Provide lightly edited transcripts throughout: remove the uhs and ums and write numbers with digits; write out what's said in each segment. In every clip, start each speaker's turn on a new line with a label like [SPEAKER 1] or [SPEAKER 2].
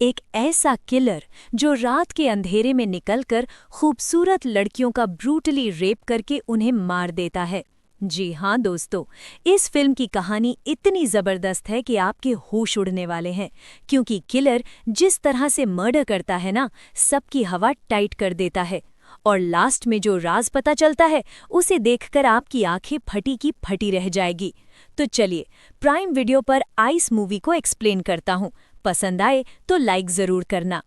[SPEAKER 1] एक ऐसा किलर जो रात के अंधेरे में निकलकर खूबसूरत लड़कियों का ब्रूटली रेप करके उन्हें मार देता है। जी हाँ दोस्तों, इस फिल्म की कहानी इतनी ज़बरदस्त है कि आपके होश उड़ने वाले हैं, क्योंकि किलर जिस तरह से मर्डर करता है ना, सबकी हवा टाइट कर देता है। और लास्ट में जो राज पता चलता है, उसे देखकर आपकी आंखें फटी की फटी रह जाएगी। तो चलिए प्राइम वीडियो पर आइस मूवी को एक्सप्लेन करता हूँ। पसंद आए तो लाइक ज़रूर करना।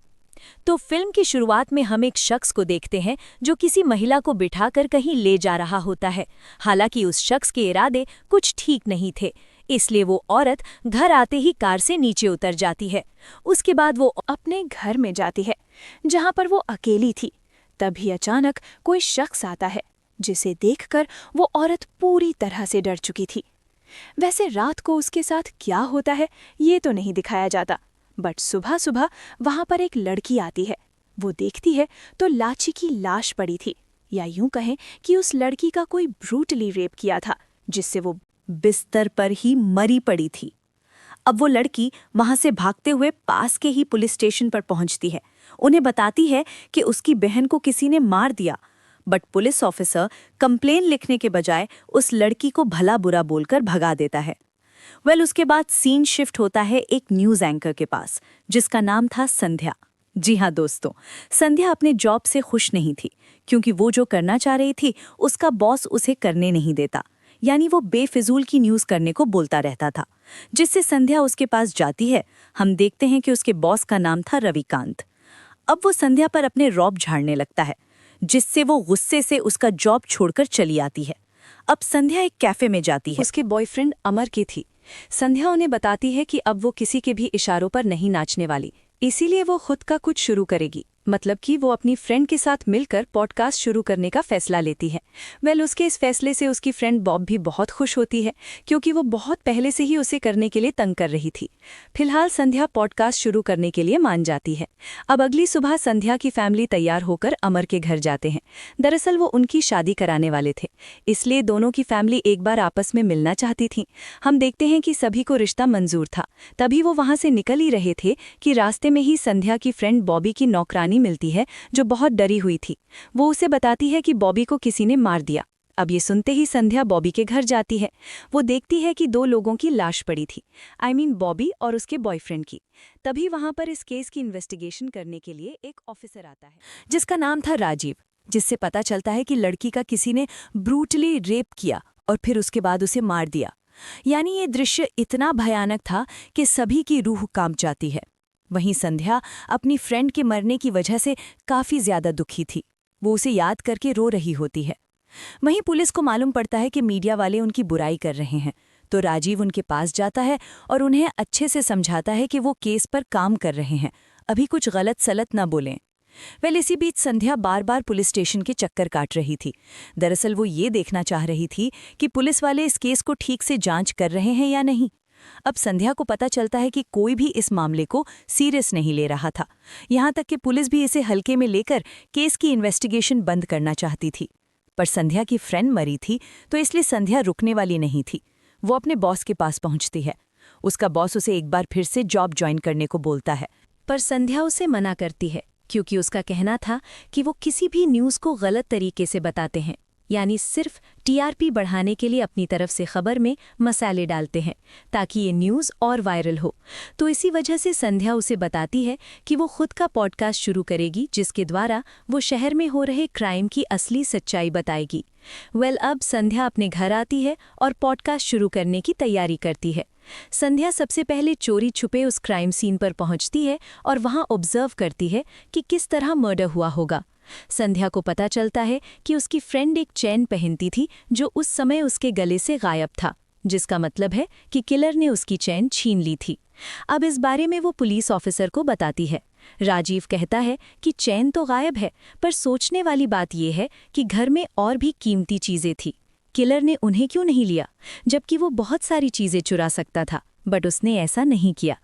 [SPEAKER 1] तो फिल्म की शुरुआत में हम एक शख्स को देखते हैं जो किसी महिला को बिठाकर कहीं ले जा रहा होता है। हालांकि उस शख्स के इरादे कुछ ठीक नहीं थे, इसलिए वो औरत घर आते ही कार से नीचे उतर जाती है। उसके बाद वो अपने घर में जाती है जहां पर वो अकेली थी। तभी अचानक कोई शख्स आता है जिसे देखकर वो औरत पूरी तरह से डर चुकी थी। वैसे रात को उसके साथ क्या होता है ये तो नहीं दिखाया जाता, बट सुबह सुबह वहां पर एक लड़की आती है। वो देखती है तो लाची की लाश पड़ी थी, या यूं कहें कि उस लड़की का कोई ब्रूटली रेप किया था, जिससे वो बिस्तर पर ही मरी पड़ी थी। अब वो लड़की वहां से भागते हुए पास के ही पुलिस स्टेशन पर पहुंचती है। उन्हें बताती है कि उसकी बहन को किसी ने मार दिया, बट पुलिस ऑफिसर कंप्लेन लिखने के बजाय उस लड़की को भला बुरा बोलकर भगा देता है। उसके बाद सीन शिफ्ट होता है एक न्यूज़ एंकर के पास, जिसका नाम था संध्या। जी हाँ दोस्तों, संध्या अपने जॉब से खुश नहीं थी, क्योंकि वो जो करना चाह रही थी उसका बॉस उसे करने नहीं देता। यानी वो बेफिजूल की न्यूज़ करने को बोलता रहता था, जिससे संध्या उसके पास जाती है। हम देखते हैं कि उसके बॉस का नाम था रविकांत। अब वो संध्या पर अपने रौब झाड़ने लगता है, जिससे वो गुस्से से उसका जॉब छोड़कर चली आती है। अब संध्या एक कैफे में जाती है।
[SPEAKER 2] उसके बॉयफ्रेंड अमर की थी। संध्या उन्हें बताती है कि अब वो किसी के भी इशारों पर नहीं नाचने वाली, इसीलिए वो खुद का कुछ शुरू करेगी। मतलब कि वो अपनी फ्रेंड के साथ मिलकर पॉडकास्ट शुरू करने का फैसला लेती है। उसके इस फैसले से उसकी फ्रेंड बॉब भी बहुत खुश होती है, क्योंकि वो बहुत पहले से ही उसे करने के लिए तंग कर रही थी। फिलहाल संध्या पॉडकास्ट शुरू करने के लिए मान जाती है। अब अगली सुबह संध्या की फैमिली तैयार होकर अमर के घर जाते हैं। दरअसल वो उनकी शादी कराने वाले थे, इसलिए दोनों की फैमिली एक बार आपस में मिलना चाहती थी। हम देखते हैं कि सभी को रिश्ता मंजूर था। तभी वो वहां से निकल ही रहे थे कि रास्ते में ही संध्या की फ्रेंड बॉबी की नौकरानी मिलती है, जो बहुत डरी हुई थी। वो उसे बताती है कि बॉबी को किसी ने मार दिया। अब ये सुनते ही संध्या बॉबी के घर जाती है। वो देखती है कि 2 लोगों की लाश पड़ी थी, बॉबी और उसके बॉयफ्रेंड की। तभी वहां पर इस केस की इन्वेस्टिगेशन करने के लिए एक ऑफिसर आता है,
[SPEAKER 1] जिसका नाम था राजीव, जिससे पता चलता है कि लड़की का किसी ने ब्रूटली रेप किया और फिर उसके बाद उसे मार दिया। यानी ये दृश्य इतना भयानक था कि सभी की रूह कांप जाती है। वहीं संध्या अपनी फ्रेंड के मरने की वजह से काफ़ी ज़्यादा दुखी थी। वो उसे याद करके रो रही होती है। वहीं पुलिस को मालूम पड़ता है कि मीडिया वाले उनकी बुराई कर रहे हैं, तो राजीव उनके पास जाता है और उन्हें अच्छे से समझाता है कि वो केस पर काम कर रहे हैं, अभी कुछ गलत सलत ना बोलें। इसी बीच संध्या बार बार पुलिस स्टेशन के चक्कर काट रही थी। दरअसल वो ये देखना चाह रही थी कि पुलिस वाले इस केस को ठीक से जांच कर रहे हैं या नहीं। अब संध्या को पता चलता है कि कोई भी इस मामले को सीरियस नहीं ले रहा था, यहाँ तक कि पुलिस भी इसे हल्के में लेकर केस की इन्वेस्टिगेशन बंद करना चाहती थी। पर संध्या की फ्रेंड मरी थी, तो इसलिए संध्या रुकने वाली नहीं थी। वो अपने बॉस के पास पहुंचती है। उसका बॉस उसे एक बार फिर से जॉब ज्वाइन करने को बोलता है,
[SPEAKER 2] पर संध्या उसे मना करती है, क्योंकि उसका कहना था कि वो किसी भी न्यूज़ को गलत तरीके से बताते हैं, यानी सिर्फ टीआरपी बढ़ाने के लिए अपनी तरफ से खबर में मसाले डालते हैं, ताकि ये न्यूज़ और वायरल हो। तो इसी वजह से संध्या उसे बताती है कि वो खुद का पॉडकास्ट शुरू करेगी, जिसके द्वारा वो शहर में हो रहे क्राइम की असली सच्चाई बताएगी। अब संध्या अपने घर आती है और पॉडकास्ट शुरू करने की तैयारी करती है। संध्या सबसे पहले चोरी छुपे उस क्राइम सीन पर पहुंचती है और वहां ऑब्जर्व करती है कि किस तरह मर्डर हुआ होगा। संध्या को पता चलता है कि उसकी फ्रेंड एक चेन पहनती थी, जो उस समय उसके गले से गायब था, जिसका मतलब है कि किलर ने उसकी चेन छीन ली थी। अब इस बारे में वो पुलिस ऑफिसर को बताती है। राजीव कहता है कि चेन तो गायब है, पर सोचने वाली बात यह है कि घर में और भी कीमती चीजें थी। किलर ने उन्हें क्यों नहीं लिया, जबकि वो बहुत सारी चीजें चुरा सकता था, बट उसने ऐसा नहीं किया।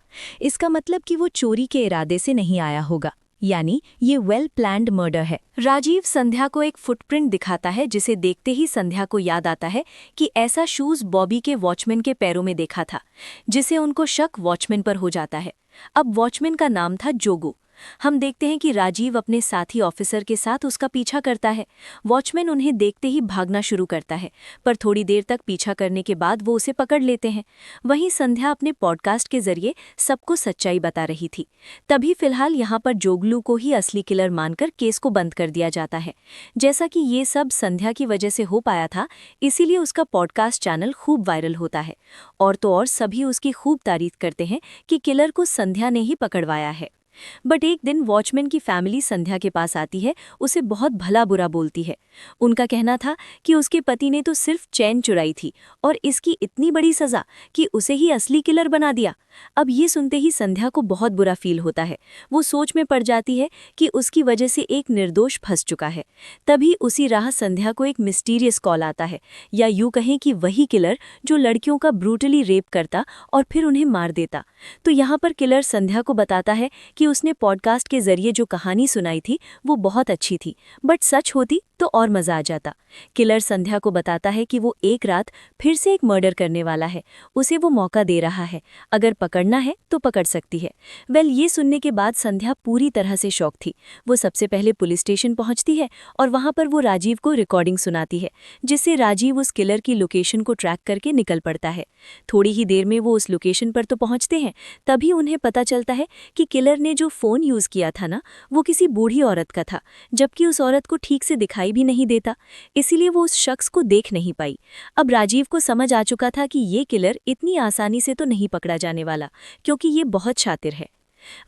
[SPEAKER 2] इसका मतलब कि वो चोरी के इरादे से नहीं आया होगा, यानी ये वेल प्लान्ड मर्डर है। राजीव संध्या को एक फुटप्रिंट दिखाता है, जिसे देखते ही संध्या को याद आता है कि ऐसा शूज बॉबी के वॉचमैन के पैरों में देखा था, जिसे उनको शक वॉचमैन पर हो जाता है।
[SPEAKER 1] अब वॉचमैन का नाम था जोगू। हम देखते हैं कि राजीव अपने साथी ऑफिसर के साथ उसका पीछा करता है। वॉचमैन उन्हें देखते ही भागना शुरू करता है, पर थोड़ी देर तक पीछा करने के बाद वो उसे पकड़ लेते हैं। वहीं संध्या अपने पॉडकास्ट के जरिए सबको सच्चाई बता रही थी। तभी फिलहाल यहाँ पर जोगलू को ही असली किलर मानकर केस को बंद कर दिया जाता है। जैसा कि ये सब संध्या की वजह से हो पाया था, इसीलिए उसका पॉडकास्ट चैनल खूब वायरल होता है। और तो और सभी उसकी खूब तारीफ करते हैं कि किलर को संध्या ने ही पकड़वाया है। बट एक दिन वॉचमैन की फैमिली संध्या के पास आती है, उसे बहुत भला बुरा बोलती है। उनका कहना था कि उसके पति ने तो सिर्फ चैन चुराई थी और इसकी इतनी बड़ी सजा कि उसे ही असली किलर बना दिया। अब ये सुनते ही संध्या को बहुत बुरा फील होता है। वो सोच में पड़ जाती है कि उसकी वजह से एक निर्दोष फंस चुका है। तभी उसी राह संध्या को एक मिस्टीरियस कॉल आता है, या यूँ कहें कि वही किलर जो लड़कियों का ब्रूटली रेप करता और फिर उन्हें मार देता। तो यहाँ पर किलर संध्या को बताता है कि उसने पॉडकास्ट के जरिए जो कहानी सुनाई थी वो बहुत अच्छी थी, बट सच होती तो और मजा आ जाता। किलर संध्या को बताता है कि वो एक रात फिर से एक मर्डर करने वाला है, उसे वो मौका दे रहा है, अगर पकड़ना है तो पकड़ सकती है। ये सुनने के बाद संध्या पूरी तरह से शॉक थी। वो सबसे पहले पुलिस स्टेशन पहुंचती है और वहां पर वो राजीव को रिकॉर्डिंग सुनाती है, जिससे राजीव उस किलर की लोकेशन को ट्रैक करके निकल पड़ता है। थोड़ी ही देर में वो उस लोकेशन पर तो पहुंचते हैं, तभी उन्हें पता चलता है कि किलर ने जो फोन यूज किया था ना, वो किसी बूढ़ी औरत का था, जबकि उस औरत को ठीक से दिखाई भी नहीं देता, इसीलिए वो उस शख्स को देख नहीं पाई। अब राजीव को समझ आ चुका था कि ये किलर इतनी आसानी से तो नहीं पकड़ा जाने वाला, क्योंकि ये बहुत शातिर है।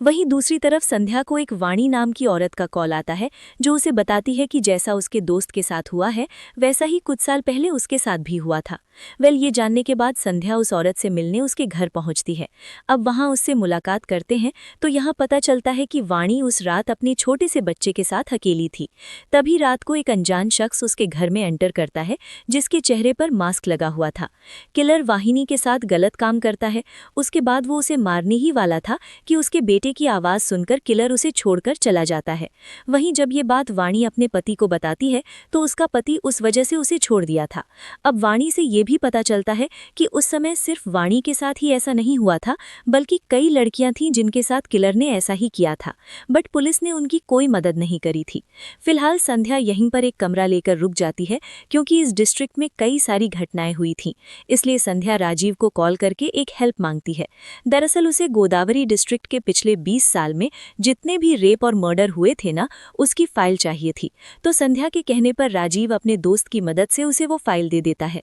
[SPEAKER 1] वहीं दूसरी तरफ संध्या को एक वाणी नाम की औरत का कॉल आता है, जो उसे बताती है कि जैसा उसके दोस्त के साथ हुआ है वैसा ही कुछ साल पहले उसके साथ भी हुआ था। ये जानने के बाद संध्या उस औरत से मिलने उसके घर पहुंचती है। अब वहां उससे मुलाकात करते हैं तो यहाँ पता चलता है कि वाणी उस रात अपने छोटे से बच्चे के साथ अकेली थी। तभी रात को एक अनजान शख्स उसके घर में एंटर करता है, जिसके चेहरे पर मास्क लगा हुआ था। किलर वाहिनी के साथ गलत काम करता है। उसके बाद वो उसे मारने ही वाला था कि उसके बेटे की आवाज सुनकर किलर उसे छोड़कर चला जाता है। वहीं जब ये बात वाणी अपने पति को बताती है तो उसका पति उस वजह से उसे छोड़ दिया था। अब वाणी से ये भी पता चलता है कि उस समय सिर्फ वाणी के साथ ही ऐसा नहीं हुआ था, बल्कि कई लड़कियां थीं जिनके साथ किलर ने ऐसा ही किया था, बट पुलिस ने उनकी कोई मदद नहीं करी थी। फिलहाल संध्या यहीं पर एक कमरा लेकर रुक जाती है, क्योंकि इस डिस्ट्रिक्ट में कई सारी घटनाएं हुई थीं, इसलिए संध्या राजीव को कॉल करके एक हेल्प मांगती है। दरअसल उसे गोदावरी डिस्ट्रिक्ट के पिछले 20 साल में जितने भी रेप और मर्डर हुए थे ना, उसकी फाइल चाहिए थी। तो संध्या के कहने पर राजीव अपने दोस्त की मदद से उसे वो फाइल दे देता है।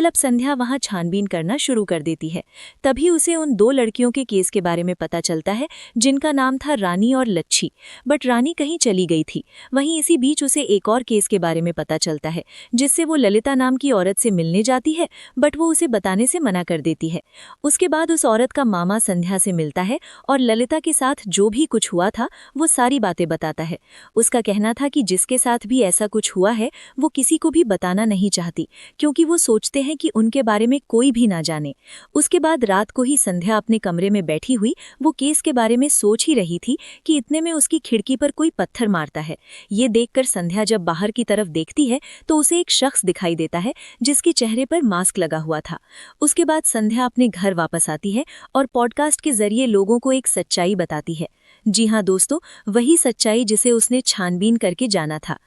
[SPEAKER 1] अब संध्या वहां छानबीन करना शुरू कर देती है। तभी उसे उन 2 लड़कियों के केस के बारे में पता चलता है, जिनका नाम था रानी और लच्छी, बट रानी कहीं चली गई थी। वहीं इसी बीच उसे एक और केस के बारे में पता चलता है, जिससे वो ललिता नाम की औरत से मिलने जाती है, बट वो उसे बताने से मना कर देती है। उसके बाद उस औरत का मामा संध्या से मिलता है और ललिता के साथ जो भी कुछ हुआ था वो सारी बातें बताता है। उसका कहना था कि जिसके साथ भी ऐसा कुछ हुआ है वो किसी को भी बताना नहीं चाहती, क्योंकि वो सोचते हैं कि उनके बारे में कोई भी ना जाने। उसके बाद रात को ही संध्या अपने कमरे में बैठी हुई वो केस के बारे में सोच ही रही थी कि इतने में उसकी खिड़की पर कोई पत्थर मारता है। ये देखकर संध्या जब बाहर की तरफ देखती है तो उसे एक शख्स दिखाई देता है, जिसके चेहरे पर मास्क लगा हुआ था। उसके बाद संध्या अपने घर वापस आती है और पॉडकास्ट के जरिए लोगों को एक सच्चाई बताती है। जी हाँ दोस्तों, वही सच्चाई जिसे उसने छानबीन करके जाना था।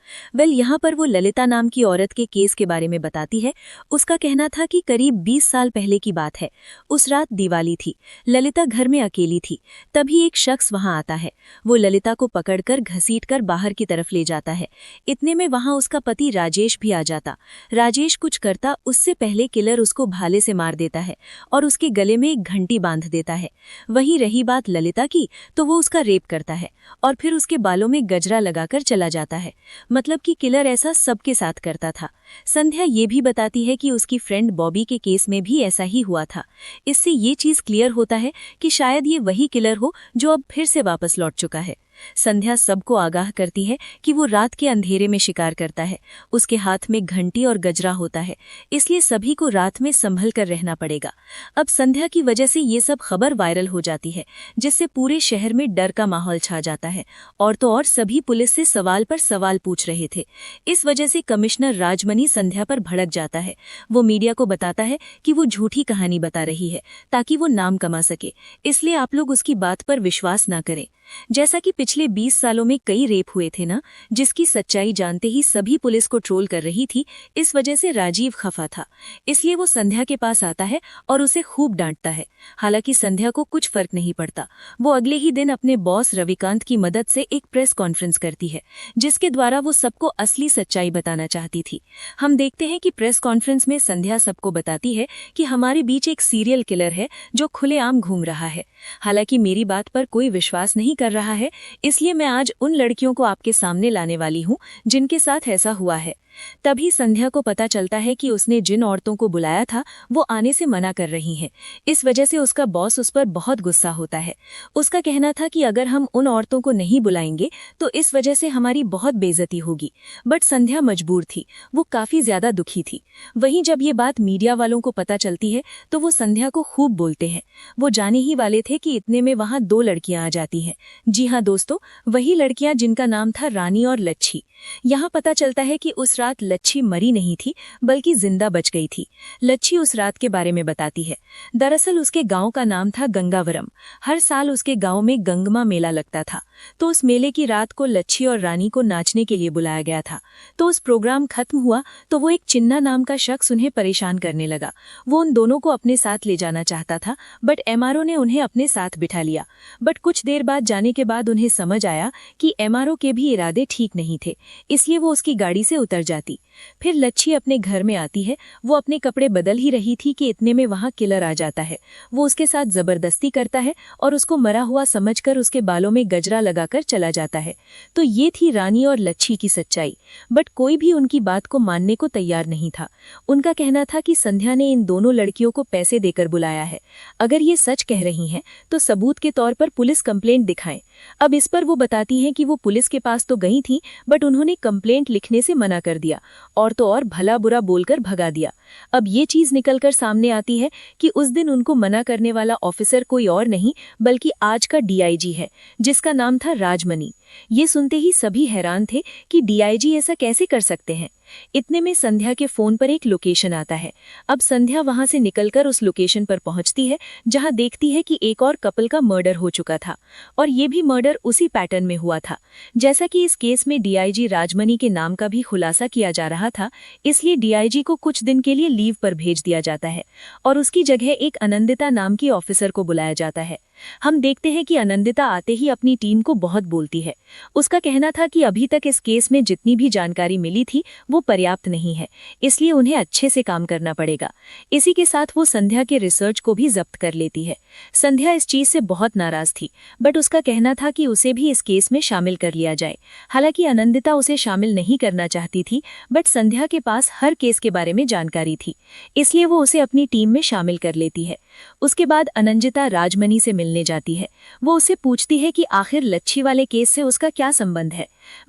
[SPEAKER 1] यहाँ पर वो ललिता नाम की औरत के केस के बारे में बताती है। उसका कहना था कि करीब 20 साल पहले की बात है। उस रात दिवाली थी, ललिता घर में अकेली थी। तभी एक शख्स वहां आता है। वो ललिता को पकड़कर घसीटकर बाहर की तरफ ले जाता है। इतने में वहां उसका पति राजेश भी आ जाता। राजेश कुछ करता उससे पहले किलर उसको भाले से मार देता है और उसके गले में एक घंटी बांध देता है। वहीं रही बात ललिता की, तो वो उसका रेप करता है और फिर उसके बालों में गजरा लगाकर चला जाता है। मतलब कि किलर ऐसा सबके साथ करता था। संध्या ये भी बताती है कि उसकी फ्रेंड बॉबी के केस में भी ऐसा ही हुआ था। इससे ये चीज क्लियर होता है कि शायद ये वही किलर हो जो अब फिर से वापस लौट चुका है। संध्या सबको आगाह करती है कि वो रात के अंधेरे में शिकार करता है, उसके हाथ में घंटी और गजरा होता है, इसलिए सभी को रात में संभल कर रहना पड़ेगा। अब संध्या की वजह से ये सब खबर वायरल हो जाती है, जिससे पूरे शहर में डर का माहौल छा जाता है। और तो और सभी पुलिस से सवाल पर सवाल पूछ रहे थे। इस वजह से कमिश्नर राजमणि संध्या पर भड़क जाता है। वो मीडिया को बताता है कि वो झूठी कहानी बता रही है ताकि वो नाम कमा सके, इसलिए आप लोग उसकी बात पर विश्वास ना करें। जैसा कि पिछले 20 सालों में कई रेप हुए थे ना, जिसकी सच्चाई जानते ही सभी पुलिस को ट्रोल कर रही थी। इस वजह से राजीव खफा था, इसलिए वो संध्या के पास आता है और उसे खूब डांटता है। हालांकि संध्या को कुछ फर्क नहीं पड़ता। वो अगले ही दिन अपने बॉस रविकांत की मदद से एक प्रेस कॉन्फ्रेंस करती है, जिसके द्वारा वो सबको असली सच्चाई बताना चाहती थी। हम देखते हैं कि प्रेस कॉन्फ्रेंस में संध्या सबको बताती है कि हमारे बीच एक सीरियल किलर है जो खुलेआम घूम रहा है। हालांकि मेरी बात पर कोई विश्वास नहीं कर रहा है, इसलिए मैं आज उन लड़कियों को आपके सामने लाने वाली हूं जिनके साथ ऐसा हुआ है। तभी संध्या को पता चलता है कि उसने जिन औरतों को बुलाया था वो आने से मना कर रही हैं। इस वजह से उसका बॉस उस पर बहुत गुस्सा होता है। उसका कहना था कि अगर हम उन औरतों को नहीं बुलाएंगे तो इस वजह से हमारी बहुत बेइज्जती होगी। बट संध्या मजबूर थी, वो काफी ज्यादा दुखी थी। वहीं जब ये बात मीडिया वालों को पता चलती है तो वो संध्या को खूब बोलते हैं। वो जाने ही वाले थे कि इतने में वहां 2 लड़कियां आ जाती हैं। जी हाँ दोस्तों, वही लड़कियां जिनका नाम था रानी और लच्छी। यहाँ पता चलता है कि उस रात लच्छी मरी नहीं थी बल्कि जिंदा बच गई थी। लच्छी उस रात के बारे में बताती है। दरअसल उसके गांव का नाम था गंगावरम। हर साल उसके गांव में गंगमा मेला लगता था, तो उस मेले की रात को लच्छी और रानी को नाचने के लिए बुलाया गया था। तो उस प्रोग्राम खत्म हुआ तो वो एक चिन्ना नाम का शख्स उन्हें परेशान करने लगा। वो उन दोनों को अपने साथ ले जाना चाहता था, बट एमआरओ ने उन्हें अपने साथ बिठा लिया। बट कुछ देर बाद जाने के बाद उन्हें समझ आया कि एमआरओ के भी इरादे ठीक नहीं थे, इसलिए वो उसकी गाड़ी से उतर जाती। फिर लच्छी अपने घर में आती है। वो अपने कपड़े बदल ही रही थी कि इतने में वहां किलर आ जाता है। वो उसके साथ जबरदस्ती करता है और उसको मरा हुआ समझकर उसके बालों में गजरा लगाकर चला जाता है। तो ये थी रानी और लच्छी की सच्चाई। बट कोई भी उनकी बात को मानने को तैयार नहीं था। उनका कहना था कि संध्या ने इन दोनों लड़कियों को पैसे देकर बुलाया है। अगर ये सच कह रही हैं तो सबूत के तौर पर पुलिस कंप्लेंट दिखाएं। अब इस पर वो बताती हैं कि वो पुलिस के पास तो गई थी, बट उन्होंने कंप्लेंट लिखने से मना कर दिया और तो और भला बुरा बोलकर भगा दिया। अब ये चीज निकलकर सामने आती है कि उस दिन उनको मना करने वाला ऑफिसर कोई और नहीं बल्कि आज का डीआईजी है, जिसका नाम था राजमणि। ये सुनते ही सभी हैरान थे कि डीआईजी ऐसा कैसे कर सकते हैं। इतने में संध्या के फोन पर एक लोकेशन आता है। अब संध्या वहां से निकलकर उस लोकेशन पर पहुंचती है, जहां देखती है कि एक और कपल का मर्डर हो चुका था और ये भी मर्डर उसी पैटर्न में हुआ था। जैसा कि इस केस में डीआईजी राजमणि के नाम का भी खुलासा किया जा रहा था, इसलिए डीआईजी को कुछ दिन के लिए लीव पर भेज दिया जाता है और उसकी जगह एक आनंदिता नाम की ऑफिसर को बुलाया जाता है। हम देखते हैं कि आनंदिता आते ही अपनी टीम को बहुत बोलती है। उसका कहना था कि अभी तक इस केस में जितनी भी जानकारी मिली थी वो पर्याप्त नहीं है, इसलिए उन्हें अच्छे से काम करना पड़ेगा। इसी के साथ वो संध्या के रिसर्च को भी जब्त कर लेती है। संध्या इस चीज से बहुत नाराज थी, बट उसका कहना था कि उसे भी इस केस में शामिल कर लिया जाए। हालांकि आनंदिता उसे शामिल नहीं करना चाहती थी, बट संध्या के पास हर केस के बारे में जानकारी थी, इसलिए वो उसे अपनी टीम में शामिल कर लेती है। उसके बाद आनंदिता राजमणि से मिलने जाती है। वो उसे पूछती है कि आखिर लच्छी वाले केस से उसका क्या संबंध है।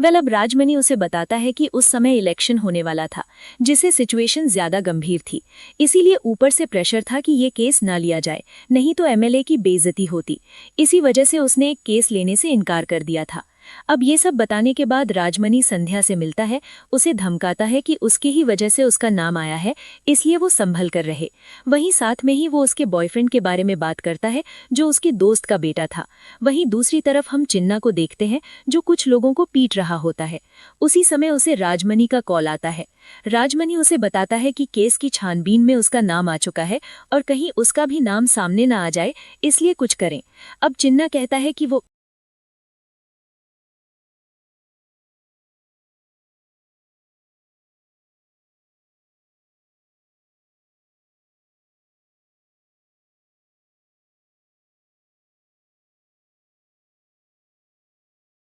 [SPEAKER 1] अब राजमणि उसे बताता है कि उस समय इलेक्शन होने वाला था, जिससे सिचुएशन ज्यादा गंभीर थी, इसीलिए ऊपर से प्रेशर था कि ये केस ना लिया जाए, नहीं तो एमएलए की बेइज्जती होती। इसी वजह से उसने एक केस लेने से इनकार कर दिया था। अब ये सब बताने के बाद राजमणि संध्या से मिलता है, उसे धमकाता है कि उसकी ही वजह से उसका नाम आया है, इसलिए वो संभल कर रहे। वहीं साथ में ही वो उसके बॉयफ्रेंड के बारे में बात करता है, जो उसके दोस्त का बेटा था। वहीं दूसरी तरफ हम चिन्ना को देखते हैं, जो कुछ लोगों को पीट रहा होता है। उसी समय उसे राजमणि का कॉल आता है। राजमणि उसे बताता है कि केस की छानबीन में उसका नाम आ चुका है और कहीं उसका भी नाम सामने ना आ जाए, इसलिए कुछ करें। अब चिन्ना कहता है कि वो